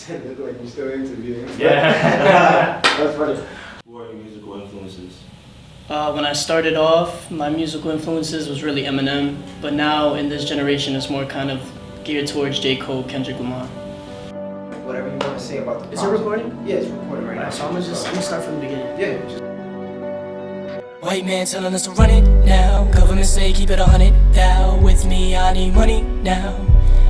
Look like you're still interviewing. Yeah. That's funny. Who are your musical influences? When I started off, my musical influences was really Eminem, but now in this generation it's more kind of geared towards J. Cole, Kendrick Lamar. Whatever you want to say about the Is it recording? Yeah, it's recording right now. So I'm gonna start from the beginning. Yeah, just... White man telling us to run it now. Government say keep it 100 down. With me, I need money now.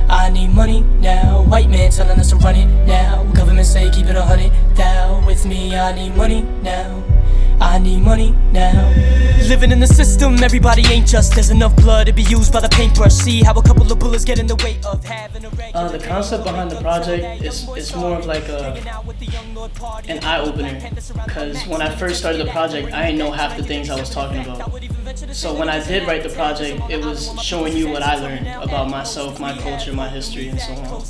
I need money now. White man telling us to run it now. Government say keep it 100 down. With me, I need money now. I need money now. Living in the system, everybody ain't just. There's enough blood to be used by the paintbrush. See how a couple of bullets get in the way of having a regular. The concept behind the project is more of like an eye-opener, because when I first started the project, I didn't know half the things I was talking about. So when I did write the project, it was showing you what I learned about myself, my culture, my history, and so on.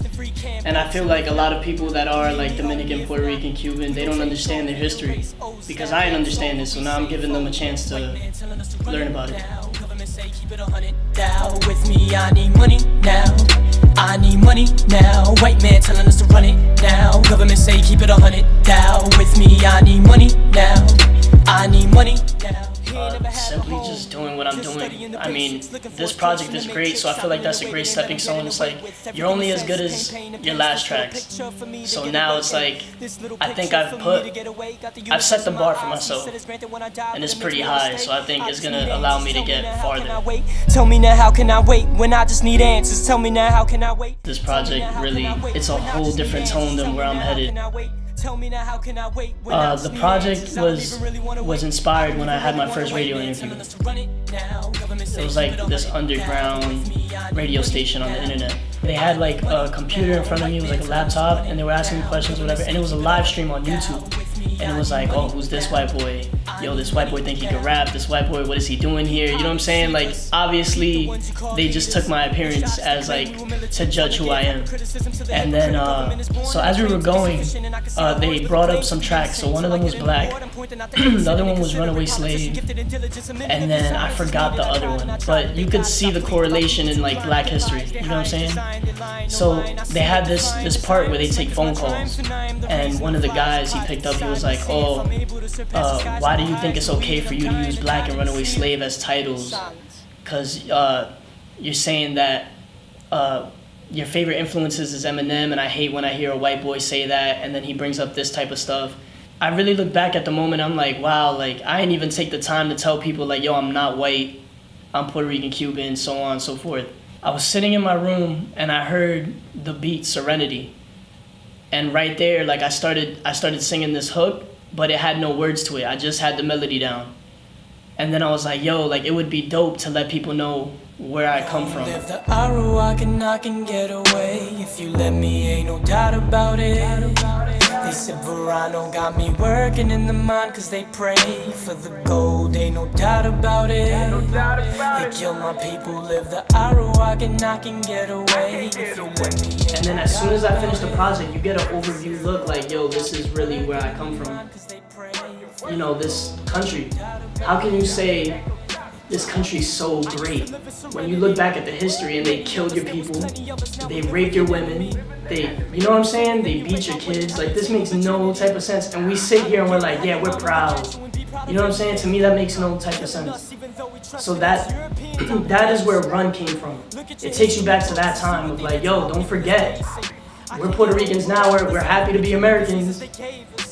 And I feel like a lot of people that are like Dominican, Puerto Rican, Cuban, they don't understand their history, because I didn't understand it, so now I'm giving them a chance to learn about it. With me, I need money now. I need money now. White man telling us to run it now. Government say keep it 100 down. With me, I need money now. I need money now. Simply just doing what I'm doing. I mean, this project is great, so I feel like that's a great stepping stone. It's like, you're only as good as your last tracks. So now it's like, I think I've set the bar for myself, and it's pretty high, so I think it's gonna allow me to get farther. Tell me now, how can I wait when I just need answers? Tell me now, how can I wait? This project really, it's a whole different tone than where I'm headed. The project was inspired when I had my first radio interview. It was like this underground radio station on the internet. They had like a computer in front of me, it was like a laptop, and they were asking me questions or whatever, and it was a live stream on YouTube. And it was like, oh, who's this white boy? Yo, this white boy think he can rap. This white boy, what is he doing here? You know what I'm saying? Like, obviously, they just took my appearance as like, to judge who I am. And then, so as we were going, they brought up some tracks. So one of them was Black, the other one was Runaway Slave, and then I forgot the other one. But you could see the correlation in like Black history, you know what I'm saying? So they had this part where they take phone calls, and one of the guys he picked up, he was like, oh, why do you think it's okay for you to use Black and Runaway Slave as titles? Because you're saying that your favorite influences is Eminem, and I hate when I hear a white boy say that, and then he brings up this type of stuff. I really look back at the moment, I'm like, wow, like, I didn't even take the time to tell people, like, yo, I'm not white, I'm Puerto Rican, Cuban, so on and so forth. I was sitting in my room, and I heard the beat Serenity. And right there, like, I started singing this hook, but it had no words to it. I just had the melody down. And then I was like, yo, like, it would be dope to let people know where I come from. Live the hour, I can get away. If you let me, ain't no doubt about it. They said Verano got me working in the mine, cause they pray for the gold, ain't no doubt about it. They kill my people, live the hour, I can get away. If you let me. And then as soon as I finish the project, you get an overview look like, yo, this is really where I come from. You know, this country. How can you say this country's so great when you look back at the history and they killed your people, they raped your women, you know what I'm saying? They beat your kids. Like, this makes no type of sense. And we sit here and we're like, yeah, we're proud. You know what I'm saying? To me, that makes no type of sense. So that is where Run came from. It takes you back to that time of like, yo, don't forget, we're Puerto Ricans now, we're happy to be Americans.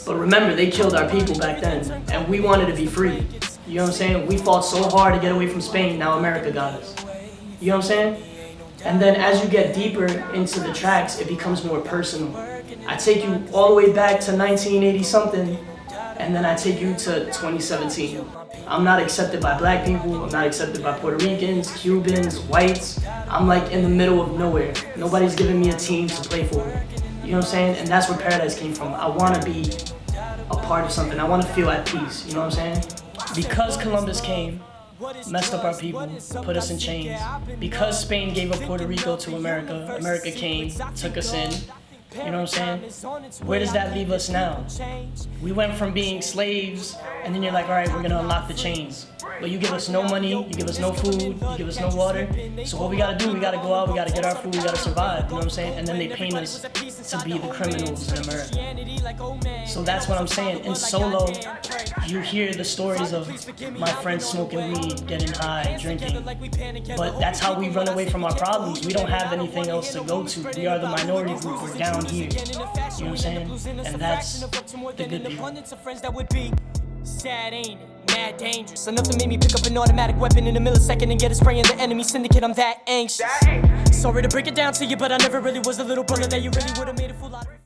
But remember, they killed our people back then, and we wanted to be free. You know what I'm saying? We fought so hard to get away from Spain, now America got us. You know what I'm saying? And then as you get deeper into the tracks, it becomes more personal. I take you all the way back to 1980 something, and then I take you to 2017. I'm not accepted by Black people, I'm not accepted by Puerto Ricans, Cubans, whites. I'm like in the middle of nowhere. Nobody's giving me a team to play for. You know what I'm saying? And that's where Paradise came from. I want to be a part of something. I want to feel at peace. You know what I'm saying? Because Columbus came, messed up our people, put us in chains. Because Spain gave up Puerto Rico to America, America came, took us in, You know what I'm saying? Where does that leave us now? We went from being slaves, and then you're like, all right, we're gonna unlock the chains. But you give us no money, you give us no food, you give us no water. So what we gotta do, we gotta go out, we gotta get our food, we gotta survive, you know what I'm saying? And then they paint us to be the criminals in America. So that's what I'm saying. In Solo, you hear the stories of my friends smoking weed, getting high, drinking. But that's how we run away from our problems. We don't have anything else to go to. We are the minority group, we're down here. You know what I'm saying? And that's the good people. Sad, ain't it? Mad dangerous. Enough to make me pick up an automatic weapon in a millisecond and get a spray in the enemy syndicate. I'm that anxious. Sorry to break it down to you, but I never really was the little brother that you really would've made a fool out of.